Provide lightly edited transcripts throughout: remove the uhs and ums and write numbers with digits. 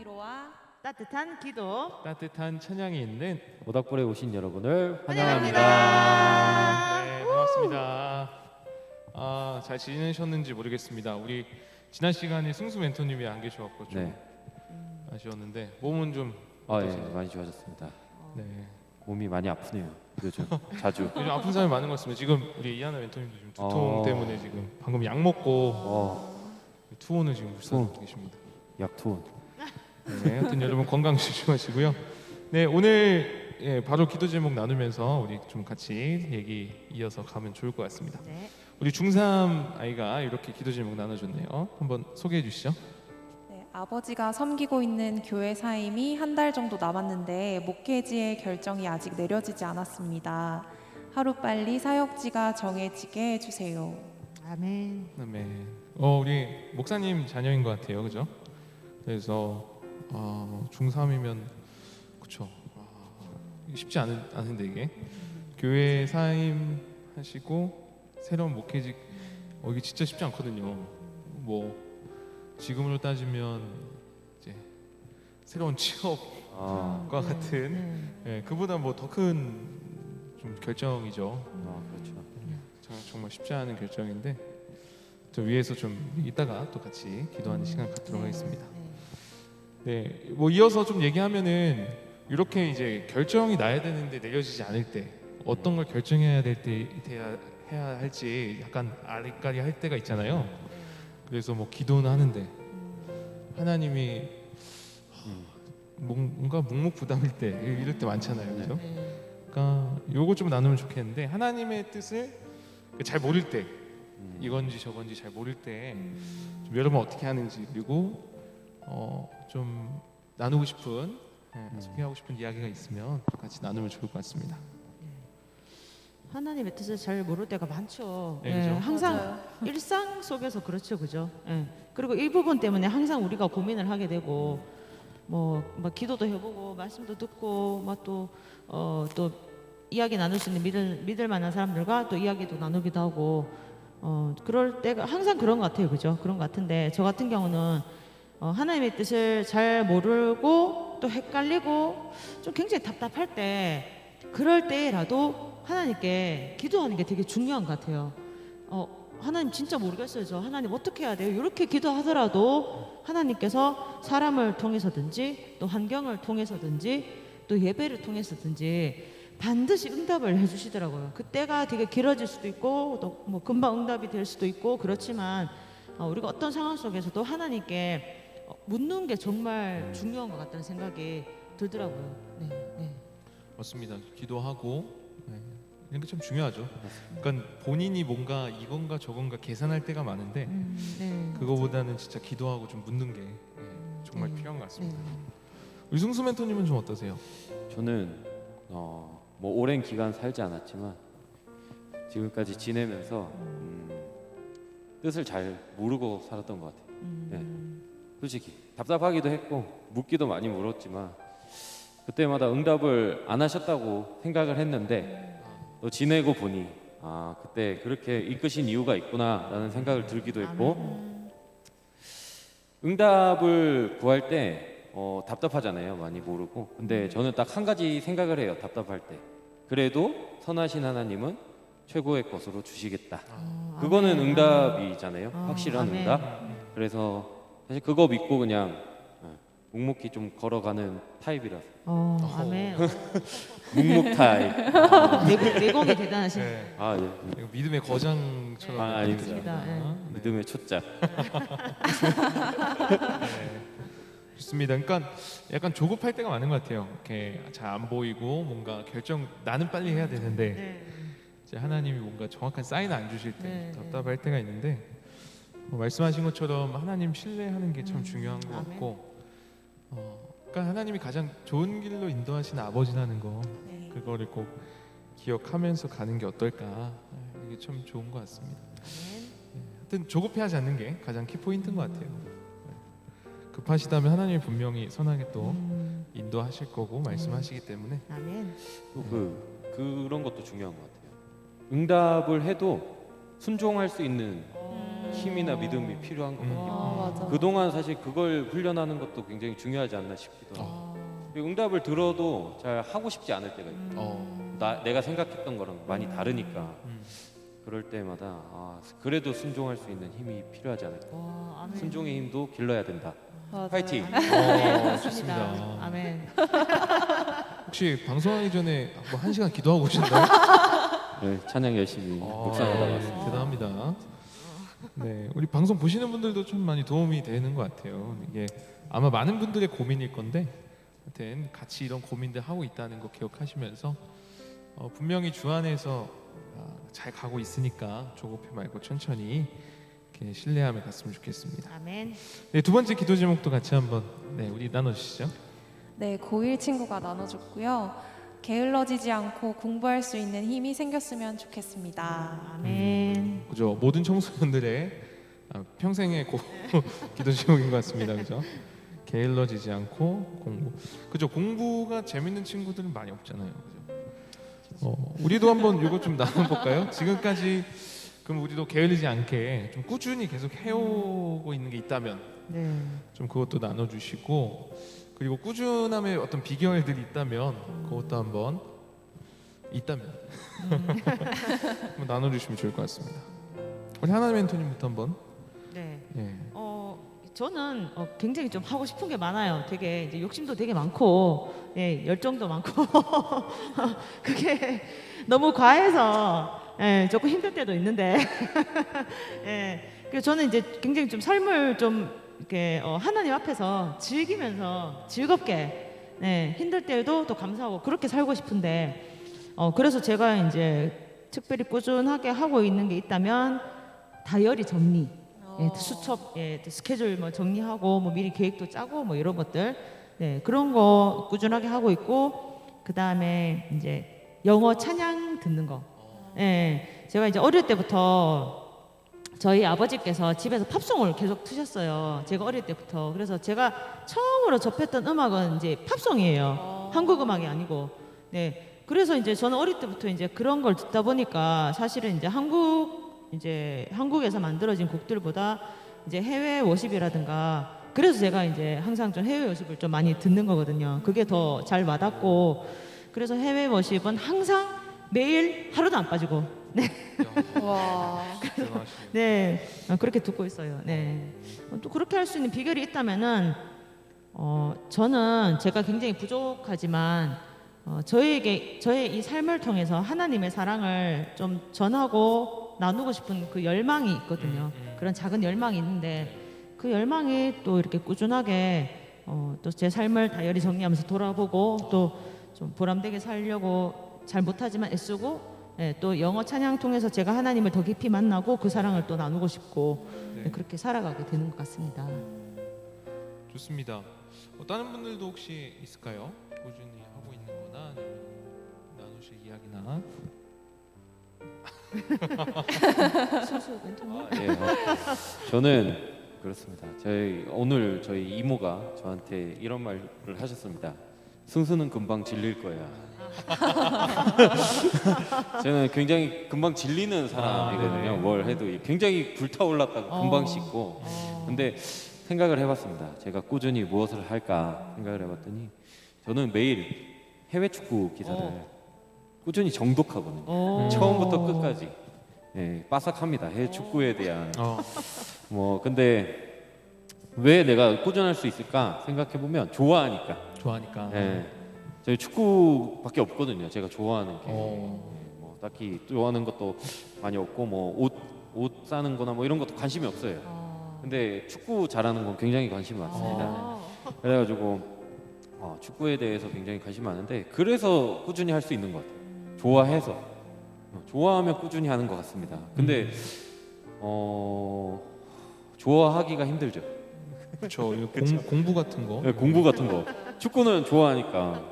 위로와 따뜻한 기도 따뜻한 찬양이 있는 모닥불에 오신 여러분을 환영합니다. 환영합니다. 네, 반갑습니다. 잘 지내셨는지 모르겠습니다. 우리 지난 시간에 승수 멘토님이 안 계셔갖고 좀 네. 아쉬웠는데 몸은 좀 아, 예, 어떠세요? 많이 좋아졌습니다. 네. 몸이 많이 아프네요. 요즘 자주. 요즘 아픈 사람이 많은 것 같습니다. 지금 우리 이하나 멘토님도 지금 두통 때문에 지금 방금 약 먹고 투혼을 지금 물살하고 계십니다. 약투원. 네, 하여튼 여러분 건강 조심하시고요. 네, 오늘 바로 기도 제목 나누면서 우리 좀 같이 얘기 이어서 가면 좋을 것 같습니다. 네. 우리 중3 아이가 이렇게 기도 제목 나눠줬네요. 한번 소개해 주시죠. 네, 아버지가 섬기고 있는 교회 사임이 한 달 정도 남았는데 목회지의 결정이 아직 내려지지 않았습니다. 하루빨리 사역지가 정해지게 해주세요. 아멘. 네, 우리 목사님 자녀인 것 같아요, 그죠? 그래서 중3이면 그쵸? 이게 쉽지 않은데 이게 교회 사임 하시고 새로운 목회직 이게 진짜 쉽지 않거든요. 뭐 지금으로 따지면 이제 새로운 취업과 같은 그보다 뭐 더 큰 좀 결정이죠. 그렇죠. 정말 쉽지 않은 결정인데 저 위에서 좀 이따가 또 같이 기도하는 시간 갖도록 하겠습니다. 네, 뭐 이어서 좀 얘기하면은 이렇게 이제 결정이 나야 되는데 내려지지 않을 때 어떤 걸 결정해야 될 때 해야 할지 약간 아리까리 할 때가 있잖아요. 그래서 뭐 기도는 하는데 하나님이 뭔가 묵묵부담일 때 이럴 때 많잖아요, 그죠? 그러니까 요거 좀 나누면 좋겠는데 하나님의 뜻을 잘 모를 때 이건지 저건지 잘 모를 때 좀 여러분 어떻게 하는지 그리고 좀 나누고 싶은 소개하고 싶은 이야기가 있으면 같이 나누면 좋을 것 같습니다. 하나님의 뜻을 잘 모를 때가 많죠. 네, 그죠? 항상 맞아요. 일상 속에서 그렇죠, 그죠? 그리고 이 부분 때문에 항상 우리가 고민을 하게 되고, 뭐 기도도 해보고 말씀도 듣고, 또 이야기 나눌 수 있는 믿을 만한 사람들과 또 이야기도 나누기도 하고, 그럴 때가 항상 그런 것 같아요, 그죠? 그런 것 같은데 저 같은 경우는 하나님의 뜻을 잘 모르고 또 헷갈리고 좀 굉장히 답답할 때 그럴 때라도 하나님께 기도하는 게 되게 중요한 것 같아요. 하나님 진짜 모르겠어요. 저 하나님 어떻게 해야 돼요? 이렇게 기도하더라도 하나님께서 사람을 통해서든지 또 환경을 통해서든지 또 예배를 통해서든지 반드시 응답을 해주시더라고요. 그때가 되게 길어질 수도 있고 또 뭐 금방 응답이 될 수도 있고 그렇지만 우리가 어떤 상황 속에서도 하나님께 묻는 게 정말 중요한 것 같다는 생각이 들더라고요. 네. 맞습니다. 기도하고 이런 게 참 중요하죠. 그러니까 본인이 뭔가 이건가 저건가 계산할 때가 많은데 그거보다는 진짜 기도하고 좀 묻는 게 정말 필요한 것 같습니다. 우리 승수 멘토님은 좀 어떠세요? 저는 뭐 오랜 기간 살지 않았지만 지금까지 지내면서 뜻을 잘 모르고 살았던 것 같아요. 네. 솔직히 답답하기도 했고 묻기도 많이 물었지만 그때마다 응답을 안 하셨다고 생각을 했는데 또 지내고 보니 그때 그렇게 이끄신 이유가 있구나라는 생각을 들기도 했고 응답을 구할 때 답답하잖아요. 많이 모르고. 근데 저는 딱 한 가지 생각을 해요. 답답할 때. 그래도 선하신 하나님은 최고의 것으로 주시겠다. 그거는 응답이잖아요. 확실한 아멘. 응답. 그래서 사실 그거 믿고 그냥 묵묵히 좀 걸어가는 타입이라서. 아멘. 묵묵 타입. 내공이 대단하신. 네. 예. 이거 믿음의 거장처럼 아닙니다. 네. 믿음의 초짜. 좋습니다. 그러니까 약간 조급할 때가 많은 것 같아요. 이렇게 잘 안 보이고 뭔가 결정 나는 빨리 해야 되는데 이제 하나님이 뭔가 정확한 사인을 안 주실 때 답답할 때가 있는데 말씀하신 것처럼 하나님 신뢰하는 게 참 중요한 것 같고 그러니까 하나님이 가장 좋은 길로 인도하시는 아버지라는 거 그거를 꼭 기억하면서 가는 게 어떨까 이게 참 좋은 것 같습니다. 하여튼 조급해하지 않는 게 가장 키포인트인 것 같아요. 급하시다면 하나님이 분명히 선하게 또 인도하실 거고 말씀하시기 때문에 아멘. 또 그런 것도 중요한 것 같아요. 응답을 해도 순종할 수 있는 힘이나 믿음이 필요한 것 같아요. 아, 맞아. 그동안 사실 그걸 훈련하는 것도 굉장히 중요하지 않나 싶기도 하고 응답을 들어도 잘 하고 싶지 않을 때가 있고 내가 생각했던 거랑 많이 다르니까 그럴 때마다 그래도 순종할 수 있는 힘이 필요하지 않을까. 와, 아멘. 순종의 힘도 길러야 된다. 맞아요. 파이팅. 좋습니다. 아멘. 혹시 방송하기 전에 뭐 1시간 기도하고 오셨나요? 네, 찬양 열심히 묵상하다 왔습니다. 대단합니다. 네, 우리 방송 보시는 분들도 좀 많이 도움이 되는 것 같아요. 이게 아마 많은 분들의 고민일 건데, 하여튼 같이 이런 고민들 하고 있다는 거 기억하시면서 분명히 주 안에서 잘 가고 있으니까 조급해 말고 천천히 이렇게 신뢰하며 갔으면 좋겠습니다. 아멘. 네, 두 번째 기도 제목도 같이 한번 우리 나눠주시죠. 네, 고1 친구가 나눠줬고요. 게을러지지 않고 공부할 수 있는 힘이 생겼으면 좋겠습니다. 아멘. 그죠? 모든 청소년들의 평생의 기도 제목인 것 같습니다. 그죠? 게을러지지 않고 공부. 그죠? 공부가 재밌는 친구들은 많이 없잖아요. 그죠? 우리도 한번 이거 좀 나눠볼까요? 지금까지 그럼 우리도 게을리지 않게 좀 꾸준히 계속 해오고 있는 게 있다면 네. 좀 그것도 나눠주시고, 그리고 꾸준함의 어떤 비결들이 있다면 그것도 한번 한번 나눠주시면 좋을 것 같습니다. 우리 하나 멘토님부터 한번. 네. 예. 저는 굉장히 좀 하고 싶은 게 많아요. 되게 이제 욕심도 되게 많고, 예, 열정도 많고, 그게 너무 과해서 조금 힘들 때도 있는데, 예, 그래서 저는 이제 굉장히 좀 삶을 좀 이렇게 하나님 앞에서 즐기면서 즐겁게, 힘들 때도 또 감사하고 그렇게 살고 싶은데, 그래서 제가 이제 특별히 꾸준하게 하고 있는 게 있다면 다이어리 정리. 수첩, 스케줄 뭐 정리하고 뭐 미리 계획도 짜고 뭐 이런 것들, 그런 거 꾸준하게 하고 있고, 그 다음에 이제 영어 찬양 듣는 거. 제가 이제 어릴 때부터 저희 아버지께서 집에서 팝송을 계속 트셨어요. 제가 어릴 때부터. 그래서 제가 처음으로 접했던 음악은 이제 팝송이에요. 한국 음악이 아니고. 네. 그래서 이제 저는 어릴 때부터 이제 그런 걸 듣다 보니까 사실은 이제 한국에서 만들어진 곡들보다 이제 해외 워십이라든가, 그래서 제가 이제 항상 좀 해외 워십을 좀 많이 듣는 거거든요. 그게 더 잘 와닿고, 그래서 해외 워십은 항상 매일 하루도 안 빠지고, 와. 네, 그렇게 듣고 있어요. 네. 또 그렇게 할 수 있는 비결이 있다면은 저는 제가 굉장히 부족하지만 저의 이 삶을 통해서 하나님의 사랑을 좀 전하고 나누고 싶은 그 열망이 있거든요. 그런 작은 열망이 있는데, 그 열망이 또 이렇게 꾸준하게 또 제 삶을 다이어리 정리하면서 돌아보고 또 좀 보람되게 살려고 잘 못하지만 애쓰고, 또 영어 찬양 통해서 제가 하나님을 더 깊이 만나고 그 사랑을 또 나누고 싶고, 그렇게 살아가게 되는 것 같습니다. 좋습니다. 다른 분들도 혹시 있을까요? 꾸준히 하고 있는 거나 아니면 나누실 이야기나. 저는 그렇습니다. 오늘 저희 이모가 저한테 이런 말을 하셨습니다. 승수는 금방 질릴 거야. 저는 굉장히 금방 질리는 사람이거든요. 뭘 해도 굉장히 불타올랐다가 금방 식고. 근데 생각을 해봤습니다. 제가 꾸준히 무엇을 할까 생각을 해봤더니 저는 매일 해외 축구 기사를 꾸준히 정독하거든요. 처음부터 끝까지. 빠삭합니다. 해외 축구에 대한. 근데 왜 내가 꾸준할 수 있을까 생각해 보면 좋아하니까. 저희 축구밖에 없거든요. 제가 좋아하는 게. 뭐 딱히 좋아하는 것도 많이 없고 뭐 옷 사는 거나 뭐 이런 것도 관심이 없어요. 근데 축구 잘하는 건 굉장히 관심이 많습니다. 그래가지고 축구에 대해서 굉장히 관심이 많은데, 그래서 꾸준히 할 수 있는 것 같아요. 좋아해서. 좋아하면 꾸준히 하는 것 같습니다. 근데 좋아하기가 힘들죠. 그렇죠. 공부 같은 거. 공부 같은 거. 축구는 좋아하니까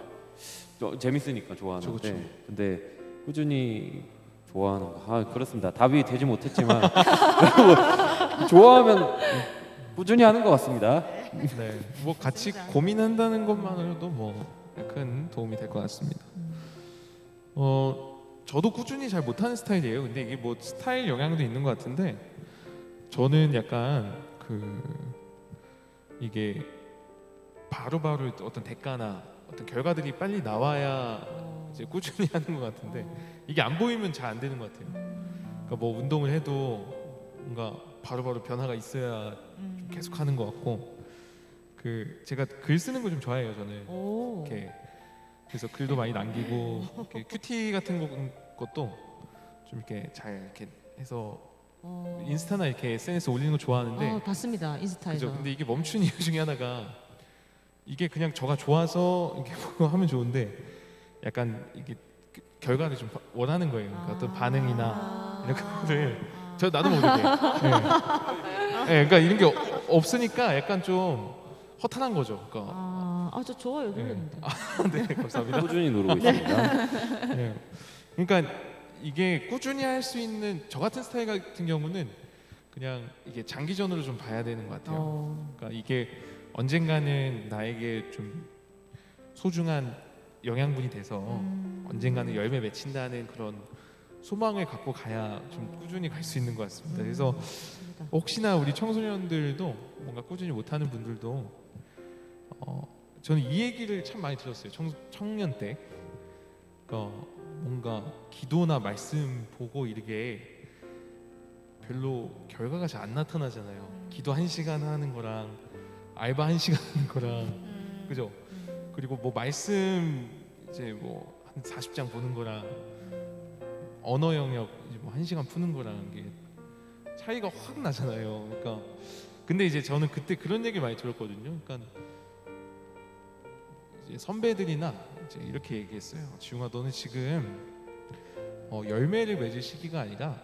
재밌으니까 좋아하는데, 그쵸. 근데 꾸준히 좋아하는 거. 그렇습니다. 답이 되지 못했지만 좋아하면 꾸준히 하는 것 같습니다. 네, 뭐 같이 고민한다는 것만으로도 뭐 큰 도움이 될 것 같습니다. 저도 꾸준히 잘 못하는 스타일이에요. 근데 이게 뭐 스타일 영향도 있는 것 같은데, 저는 약간 이게 바로바로 어떤 대가나 어떤 결과들이 빨리 나와야 이제 꾸준히 하는 것 같은데 이게 안 보이면 잘 안 되는 것 같아요. 그러니까 뭐 운동을 해도 뭔가 바로바로 변화가 있어야 좀 계속 하는 것 같고 제가 글 쓰는 거 좀 좋아해요 저는. 오. 이렇게 그래서 글도 많이 남기고 이렇게 큐티 같은 것도 좀 이렇게 잘 이렇게 해서 인스타나 이렇게 SNS 올리는 거 좋아하는데 봤습니다 인스타에서. 그죠? 근데 이게 멈춘 이유 중에 하나가 이게 그냥 저가 좋아서 이렇게 보고 하면 좋은데 약간 이게 결과를 좀 원하는 거예요. 그러니까 어떤 반응이나 이런 거를 나도 모르게. 네. 그러니까 이런 게 없으니까 약간 좀 허탄한 거죠. 그러니까 저 좋아요 누르는데. 네, 감사합니다. 꾸준히 누르고 있습니다. 네. 그러니까 이게 꾸준히 할 수 있는 저 같은 스타일 같은 경우는 그냥 이게 장기전으로 좀 봐야 되는 것 같아요. 그러니까 이게 언젠가는 나에게 좀 소중한 영양분이 돼서 언젠가는 열매 맺힌다는 그런 소망을 갖고 가야 좀 꾸준히 갈 수 있는 것 같습니다. 그래서 혹시나 우리 청소년들도 뭔가 꾸준히 못하는 분들도 저는 이 얘기를 참 많이 들었어요. 청년 때. 그러니까 뭔가 기도나 말씀 보고 이렇게 별로 결과가 잘 안 나타나잖아요. 기도 1시간 하는 거랑 알바 1시간 하는 거랑 그죠? 그리고 뭐 말씀 이제 뭐 한 40장 보는 거랑 언어 영역 이제 뭐 1시간 푸는 거랑 이게 차이가 확 나잖아요. 그러니까 근데 이제 저는 그때 그런 얘기 많이 들었거든요. 그러니까 이제 선배들이나 이제 이렇게 얘기했어요. 지웅아, 너는 지금 열매를 맺을 시기가 아니라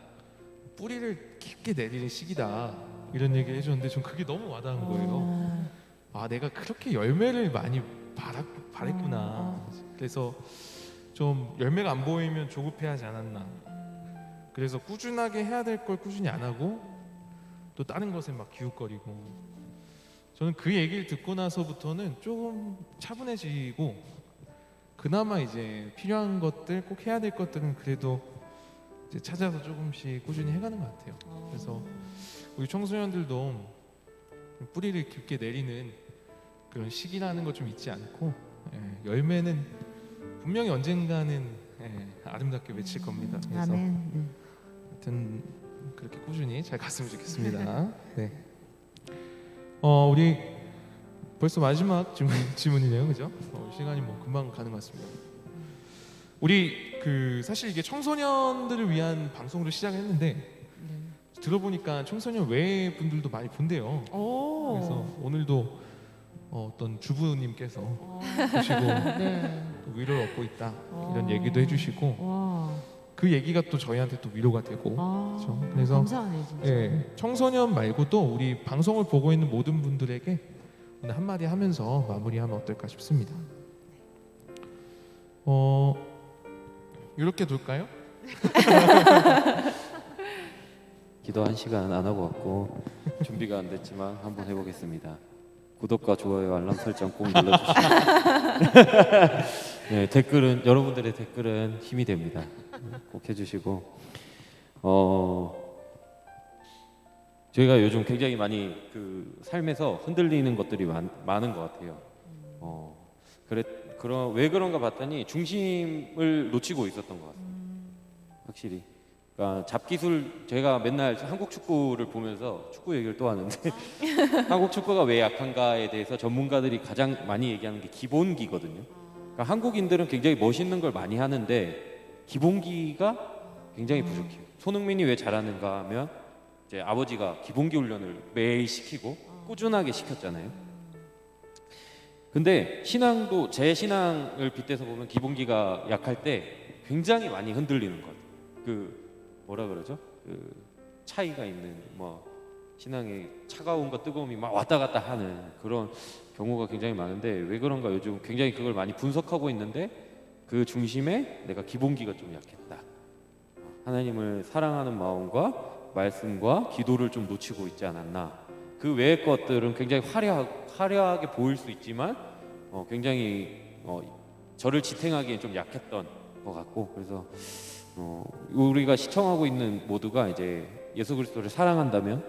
뿌리를 깊게 내리는 시기다. 이런 얘기를 해줬는데 전 그게 너무 와닿은 거예요. 아, 내가 그렇게 열매를 많이 바랬구나. 그래서 좀 열매가 안 보이면 조급해하지 않았나. 그래서 꾸준하게 해야 될 걸 꾸준히 안 하고 또 다른 것에 막 기웃거리고. 저는 그 얘기를 듣고 나서부터는 조금 차분해지고 그나마 이제 필요한 것들, 꼭 해야 될 것들은 그래도 이제 찾아서 조금씩 꾸준히 해가는 것 같아요. 그래서 우리 청소년들도 뿌리를 깊게 내리는 그런 시기라는 거 좀 잊지 않고 열매는 분명히 언젠가는 아름답게 맺힐 겁니다. 그래서 하여튼 그렇게 꾸준히 잘 갔으면 좋겠습니다. 네. 우리 벌써 마지막 질문이네요, 그죠? 시간이 뭐 금방 가는 것 같습니다. 우리 사실 이게 청소년들을 위한 방송으로 시작했는데 들어보니까 청소년 외 분들도 많이 본대요. 그래서 오늘도 어떤 주부님께서 보시고 또 위로를 얻고 있다 이런 얘기도 해주시고 그 얘기가 또 저희한테 또 위로가 되고 그렇죠? 그래서 감사하네 진짜. 청소년 말고도 우리 방송을 보고 있는 모든 분들에게 오늘 한마디 하면서 마무리하면 어떨까 싶습니다. 이렇게 둘까요? 기도 1시간 안 하고 왔고 준비가 안 됐지만 한번 해보겠습니다. 구독과 좋아요, 알람 설정 꼭 눌러주시고 네, 여러분들의 댓글은 힘이 됩니다. 꼭 해주시고 저희가 요즘 굉장히 많이 삶에서 흔들리는 것들이 많은 것 같아요. 왜 그런가 봤더니 중심을 놓치고 있었던 것 같아요. 확실히. 그러니까 잡기술, 제가 맨날 한국 축구를 보면서 축구 얘기를 또 하는데 한국 축구가 왜 약한가에 대해서 전문가들이 가장 많이 얘기하는 게 기본기거든요. 그러니까 한국인들은 굉장히 멋있는 걸 많이 하는데 기본기가 굉장히 부족해요. 손흥민이 왜 잘하는가 하면 이제 아버지가 기본기 훈련을 매일 시키고 꾸준하게 시켰잖아요. 근데 신앙도, 제 신앙을 빗대서 보면 기본기가 약할 때 굉장히 많이 흔들리는 것 같아요. 뭐라 그러죠? 차이가 있는 신앙의 차가움과 뜨거움이 막 왔다 갔다 하는 그런 경우가 굉장히 많은데 왜 그런가 요즘 굉장히 그걸 많이 분석하고 있는데 그 중심에 내가 기본기가 좀 약했다. 하나님을 사랑하는 마음과 말씀과 기도를 좀 놓치고 있지 않았나. 그 외의 것들은 굉장히 화려하게 보일 수 있지만 굉장히 저를 지탱하기엔 좀 약했던 것 같고 그래서 우리가 시청하고 있는 모두가 이제 예수 그리스도를 사랑한다면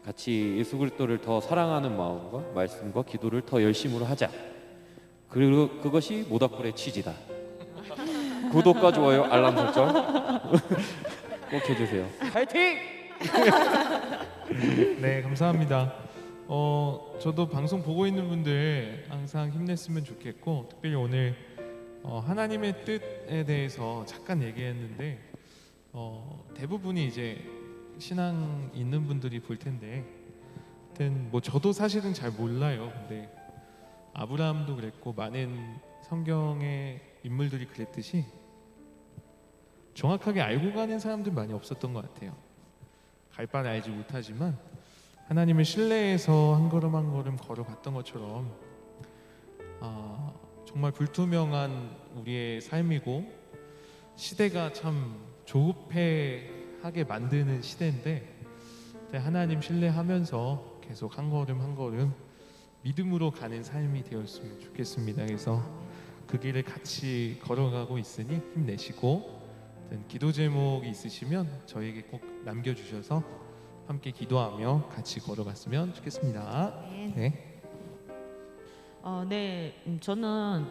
같이 예수 그리스도를 더 사랑하는 마음과 말씀과 기도를 더 열심으로 하자. 그리고 그것이 모닥불의 취지다. 구독과 좋아요, 알람 설정 꼭 해주세요. 파이팅! 네, 감사합니다. 저도 방송 보고 있는 분들 항상 힘냈으면 좋겠고, 특별히 오늘 하나님의 뜻에 대해서 잠깐 얘기했는데 대부분이 이제 신앙 있는 분들이 볼 텐데, 하여튼 뭐 저도 사실은 잘 몰라요. 근데 아브라함도 그랬고 많은 성경의 인물들이 그랬듯이 정확하게 알고 가는 사람들 많이 없었던 것 같아요. 갈 바는 알지 못하지만 하나님을 신뢰해서 한 걸음 한 걸음 걸어갔던 것처럼 정말 불투명한 우리의 삶이고, 시대가 참 조급해하게 만드는 시대인데 하나님 신뢰하면서 계속 한 걸음 한 걸음 믿음으로 가는 삶이 되었으면 좋겠습니다. 그래서 그 길을 같이 걸어가고 있으니 힘내시고, 기도 제목이 있으시면 저에게 꼭 남겨주셔서 함께 기도하며 같이 걸어갔으면 좋겠습니다. 네. 저는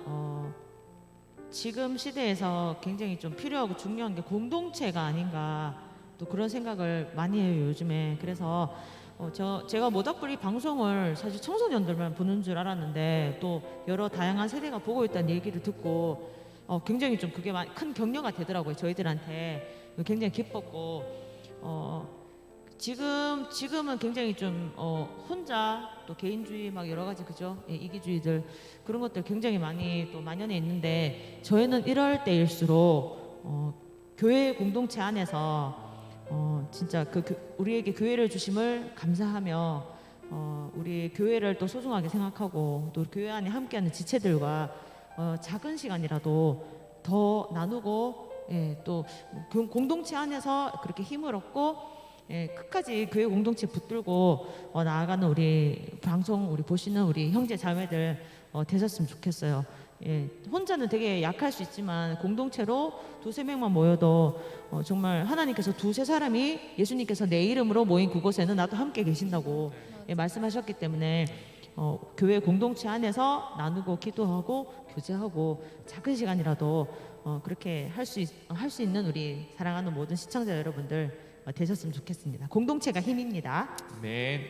지금 시대에서 굉장히 좀 필요하고 중요한 게 공동체가 아닌가, 또 그런 생각을 많이 해요 요즘에. 그래서 제가 모닥불이 방송을 사실 청소년들만 보는 줄 알았는데 또 여러 다양한 세대가 보고 있다는 얘기를 듣고 굉장히 좀 그게 큰 격려가 되더라고요 저희들한테. 굉장히 기뻤고 지금은 굉장히 좀 혼자 또 개인주의 막 여러 가지 그죠, 이기주의들 그런 것들 굉장히 많이 또 만연해 있는데, 저희는 이럴 때일수록 교회 공동체 안에서 진짜 우리에게 교회를 주심을 감사하며 우리 교회를 또 소중하게 생각하고, 또 교회 안에 함께하는 지체들과 작은 시간이라도 더 나누고, 또 공동체 안에서 그렇게 힘을 얻고 끝까지 교회 공동체 붙들고 나아가는 우리 방송 우리 보시는 우리 형제 자매들 되셨으면 좋겠어요. 혼자는 되게 약할 수 있지만 공동체로 두세 명만 모여도 정말 하나님께서 두세 사람이 예수님께서 내 이름으로 모인 그곳에는 나도 함께 계신다고 말씀하셨기 때문에 교회 공동체 안에서 나누고 기도하고 교제하고 작은 시간이라도 그렇게 할 수 있는 우리 사랑하는 모든 시청자 여러분들 되셨으면 좋겠습니다. 공동체가 힘입니다. 네.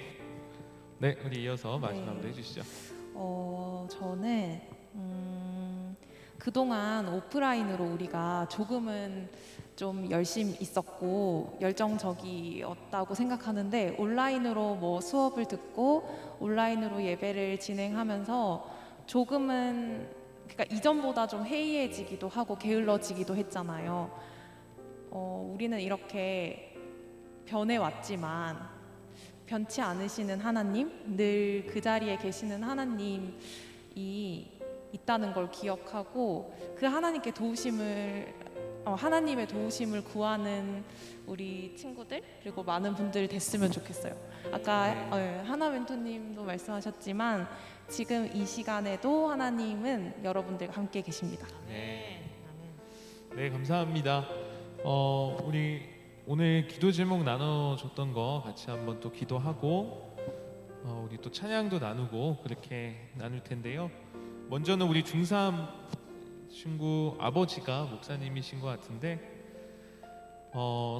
우리 이어서 마지막으로 해주시죠. 저는 그동안 오프라인으로 우리가 조금은 좀 열심히 있었고 열정적이었다고 생각하는데, 온라인으로 뭐 수업을 듣고 온라인으로 예배를 진행하면서 조금은, 그러니까 이전보다 좀 해이해지기도 하고 게을러지기도 했잖아요. 우리는 이렇게 변해왔지만 변치 않으시는 하나님, 늘 그 자리에 계시는 하나님이 있다는 걸 기억하고, 그 하나님께 하나님의 도우심을 구하는 우리 친구들 그리고 많은 분들 됐으면 좋겠어요. 아까 하나 멘토님도 말씀하셨지만 지금 이 시간에도 하나님은 여러분들과 함께 계십니다. 네, 감사합니다. 우리 오늘 기도 제목 나눠줬던 거 같이 한번 또 기도하고 우리 또 찬양도 나누고 그렇게 나눌 텐데요. 먼저는 우리 중3 친구 아버지가 목사님이신 것 같은데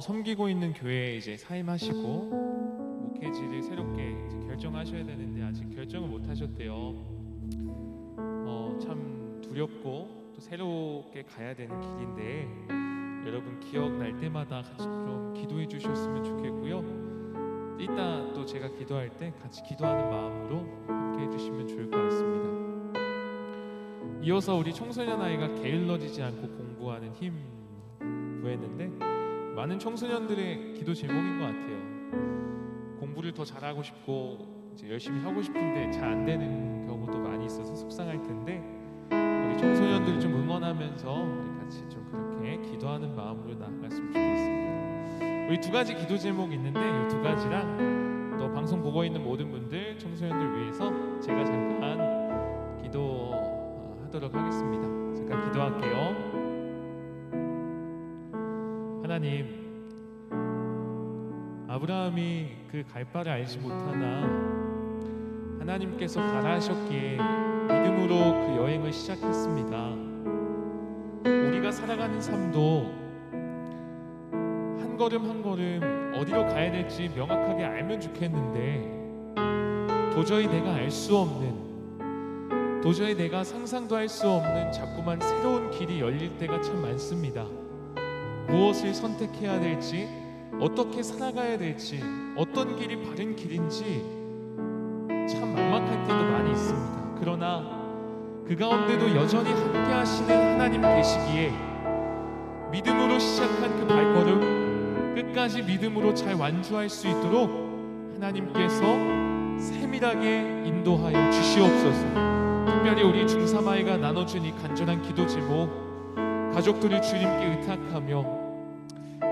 섬기고 있는 교회에 이제 사임하시고 목회지를 새롭게 이제 결정하셔야 되는데 아직 결정을 못 하셨대요. 참 두렵고 또 새롭게 가야 되는 길인데 여러분 기억날 때마다 같이 좀 기도해 주셨으면 좋겠고요. 이따 또 제가 기도할 때 같이 기도하는 마음으로 함께 해주시면 좋을 것 같습니다. 이어서 우리 청소년 아이가 게을러지지 않고 공부하는 힘 구했는데 많은 청소년들의 기도 제목인 것 같아요. 공부를 더 잘하고 싶고 이제 열심히 하고 싶은데 잘 안 되는 경우도 많이 있어서 속상할 텐데 우리 청소년들 좀 응원하면서 우리 같이 좀 그렇게 기도하는 마음으로 나아갔으면 좋겠습니다. 우리 두 가지 기도 제목 있는데 이 두 가지랑 또 방송 보고 있는 모든 분들 청소년들 위해서 제가 잠깐 기도하도록 하겠습니다. 잠깐 기도할게요. 하나님, 아브라함이 그 갈 바를 알지 못하나 하나님께서 가라 하셨기에 믿음으로 그 여행을 시작했습니다. 우리가 살아가는 삶도 한 걸음 한 걸음 어디로 가야 될지 명확하게 알면 좋겠는데 도저히 내가 알 수 없는, 도저히 내가 상상도 할 수 없는 자꾸만 새로운 길이 열릴 때가 참 많습니다. 무엇을 선택해야 될지, 어떻게 살아가야 될지, 어떤 길이 바른 길인지 참 막막할 때도 많이 있습니다. 그러나 그 가운데도 여전히 함께 하시는 하나님 계시기에 믿음으로 시작한 그 발걸음 끝까지 믿음으로 잘 완주할 수 있도록 하나님께서 세밀하게 인도하여 주시옵소서. 특별히 우리 중3아이가 나눠준 이 간절한 기도 제목, 가족들을 주님께 의탁하며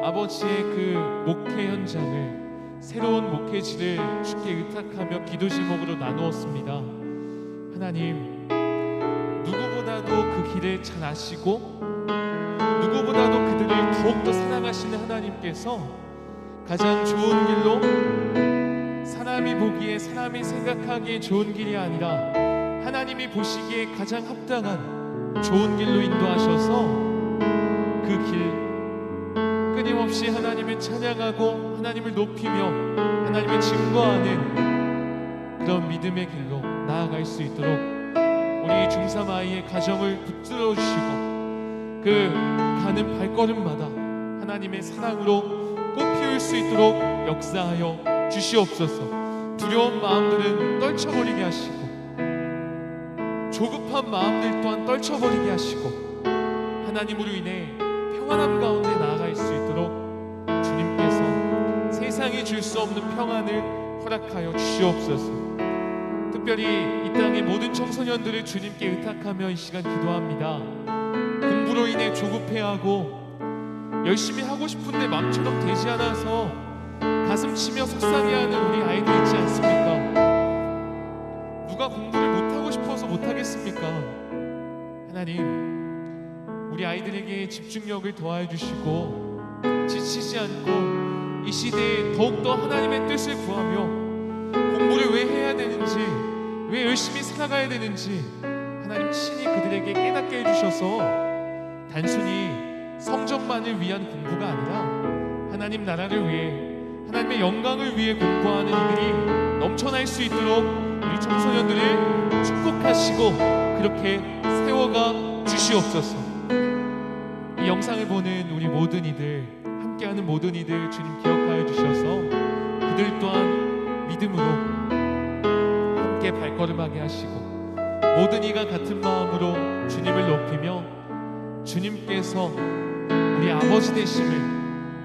아버지의 그 목회 현장을, 새로운 목회지를 주께 의탁하며 기도 제목으로 나누었습니다. 하나님, 누구보다도 그 길을 잘 아시고 누구보다도 그들을 더욱더 사랑하시는 하나님께서 가장 좋은 길로, 사람이 보기에, 사람이 생각하기에 좋은 길이 아니라 하나님이 보시기에 가장 합당한 좋은 길로 인도하셔서 그 길 끊임없이 하나님을 찬양하고 하나님을 높이며 하나님을 증거하는 그런 믿음의 길로 나아갈 수 있도록 우리 중3 아이의 가정을 붙들어 주시고 그 가는 발걸음마다 하나님의 사랑으로 꽃피울 수 있도록 역사하여 주시옵소서. 두려운 마음들은 떨쳐버리게 하시고 조급한 마음들 또한 떨쳐버리게 하시고 하나님으로 인해 평안함 가운데 나아갈 수 있도록 주님께서 세상이 줄 수 없는 평안을 허락하여 주시옵소서. 특별히 이 땅의 모든 청소년들을 주님께 의탁하며 이 시간 기도합니다. 공부로 인해 조급해하고 열심히 하고 싶은데 마음처럼 되지 않아서 가슴 치며 속상해하는 우리 아이들 있지 않습니까? 누가 공부를 못하고 싶어서 못하겠습니까? 하나님, 우리 아이들에게 집중력을 더하여 주시고 지치지 않고 이 시대에 더욱더 하나님의 뜻을 구하며 공부를 왜 해야 되는지, 왜 열심히 살아가야 되는지 하나님 친히 그들에게 깨닫게 해주셔서 단순히 성적만을 위한 공부가 아니라 하나님 나라를 위해, 하나님의 영광을 위해 공부하는 이들이 넘쳐날 수 있도록 우리 청소년들을 축복하시고 그렇게 세워가 주시옵소서. 이 영상을 보는 우리 모든 이들, 함께하는 모든 이들 주님 기억하여 주셔서 그들 또한 믿음으로 함께 발걸음하게 하시고 모든 이가 같은 마음으로 주님을 높이며 주님께서 우리 아버지 되심을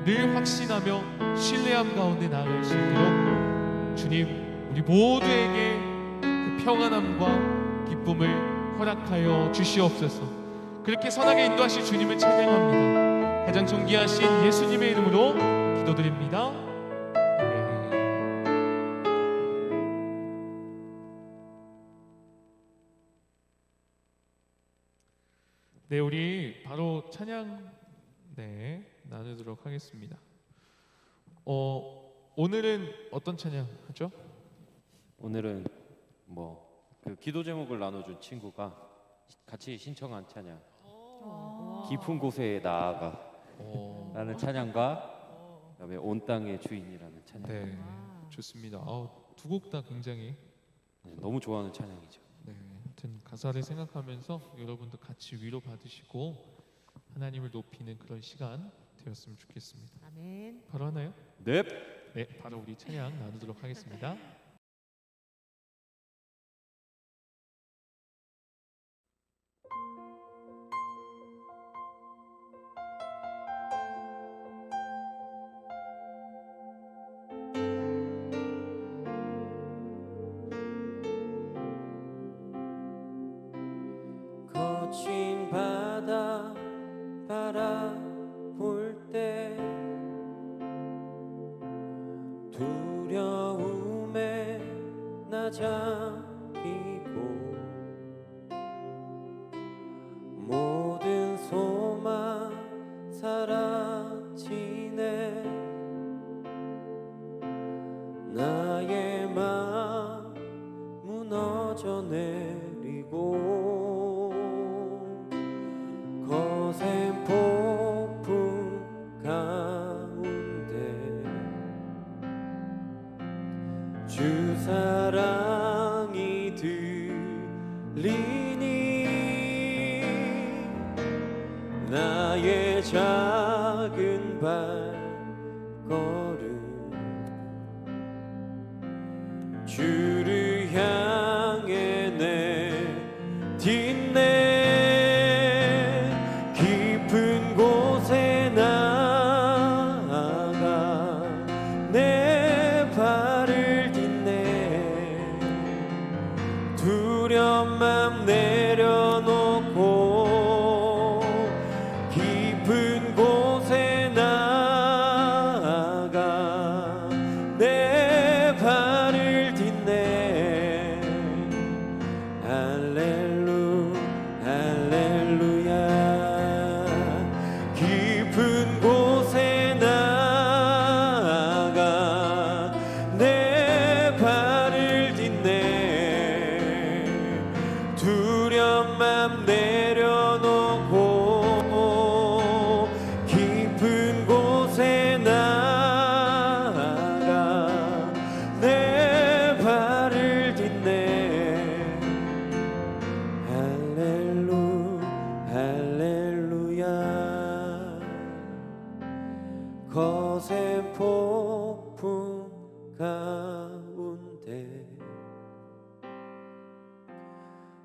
늘 확신하며 신뢰함 가운데 나아갈 수 있도록 주님 우리 모두에게 그 평안함과 기쁨을 허락하여 주시옵소서. 그렇게 선하게 인도하실 주님을 찬양합니다. 가장 존귀하신 예수님의 이름으로 기도드립니다. 네, 우리 바로 찬양 나누도록 하겠습니다. 오늘은 어떤 찬양 하죠? 오늘은 그 기도 제목을 나눠준 친구가 같이 신청한 찬양, 깊은 곳에 나아가 라는 찬양과 그다음에 온 땅의 주인이라는 찬양. 네, 좋습니다. 두 곡 다 굉장히 너무 좋아하는 찬양이죠. 네, 아무튼 가사를 생각하면서 여러분도 같이 위로 받으시고 하나님을 높이는 그런 시간 되었으면 좋겠습니다. 아멘. 바로 하나요? 네. 네, 바로 우리 찬양 나누도록 하겠습니다. 거친 바다 바라볼 때 두려움에 나 잠기고 모든 소망 사라지네 무너져 내리고 거센 폭풍 가운데 주 사랑이 들리니 나의 작은 발걸음 주를 향해 내딛네 깊은 곳에 나아가 내 발을 딛네 두려운 맘 내려놓고 깊은 곳에 나아가 내 발을 딛네 할렐루야 깊은 곳에 나아가 내 발을 딛네 두려운 맘 내려놓고 깊은 곳에 나아가 내 발을 딛네 할렐루야 거센 폭풍 가운데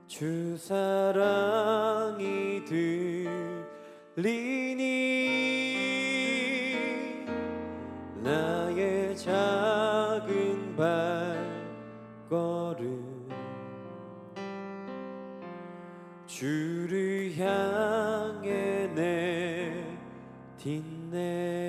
주 사랑이 들리니 나의 작은 발걸음 주를 향해 내딛네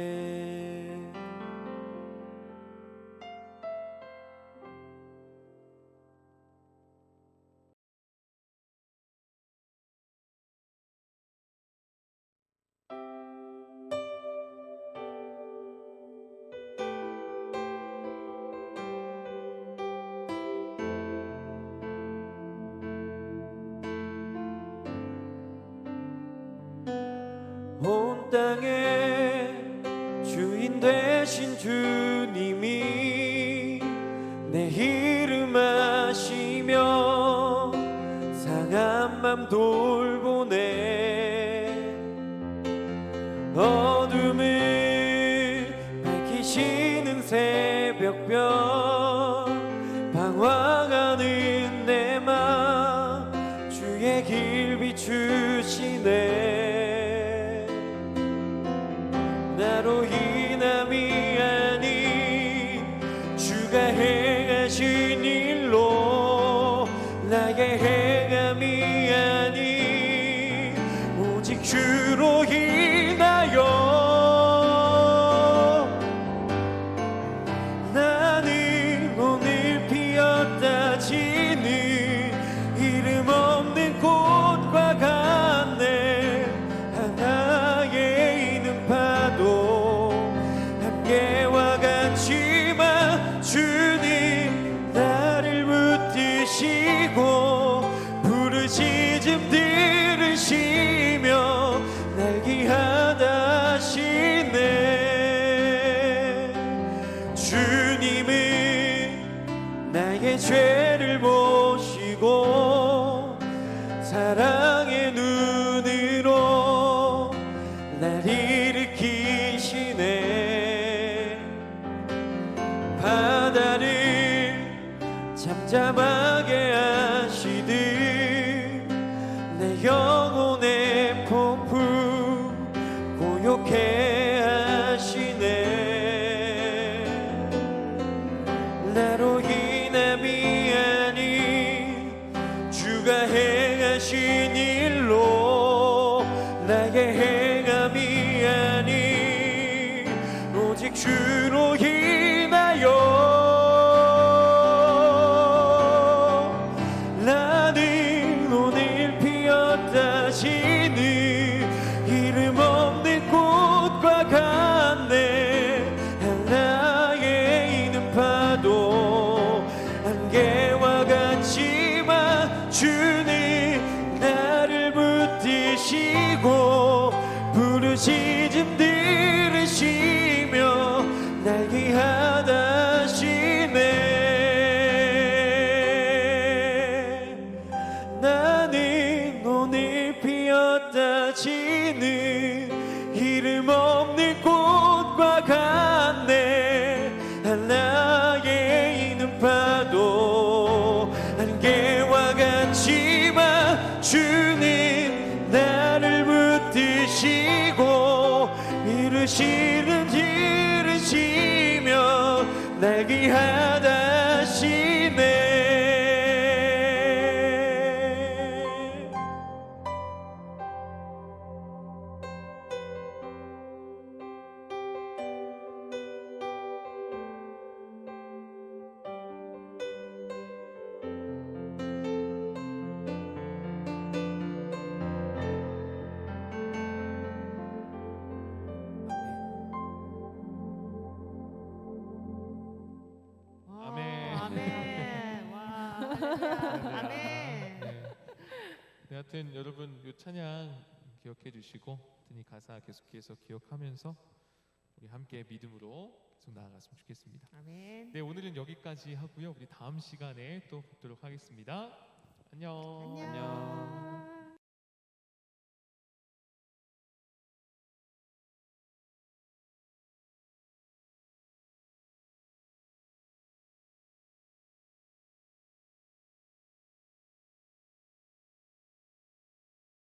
온 땅의 주인 되신 주님이 내 이름 아시며 상한 맘 돌보네 어둠을 밝히시는 새벽별 방황하는 내 맘 주의 길 비추시네 나로 인함이 아닌 주가 행하신 일로 나의 행함이 아닌 오직 주로 인하여 나는 오늘 피었다 지는 이름 없는 꽃과 같네 하나의 이는 파도 함께와 같지만 주님 나를 붙드시고 부르짖음 들으시며 날 귀하다 하시네 주님은 나의 죄를 보시고 사랑의 눈으로 날 일으키시네 바다를 잠잠하게 하시듯 내 영혼의 폭풍 고요케 하시네 나로 인함이 아닌 주가 행하신 일로 나의 행함이 아닌 오직 주로 인하여 나는 오늘 피었다 지는 이름 없는 꽃과 같네 하나의 이는 파도 안개와 같이 주님 나를 붙드시고 부르짖음 들으시며 날게 하다시네. 나는 오늘 피었다 지는 이름 없는 꽃과 같네. 하나의 이는 파도 안개와 같지만 주님 나를 붙드시고 이르시는 들으시며 날게 하다시네. 아멘. 아멘. 와. 할렐루야. 아멘. 네. 네, 하여튼 여러분 이 찬양 기억해 주시고 하여튼 이 가사 계속해서 기억하면서 우리 함께 믿음으로 계속 나아갔으면 좋겠습니다. 아멘. 네, 오늘은 여기까지 하고요. 우리 다음 시간에 또 뵙도록 하겠습니다. 안녕. 안녕.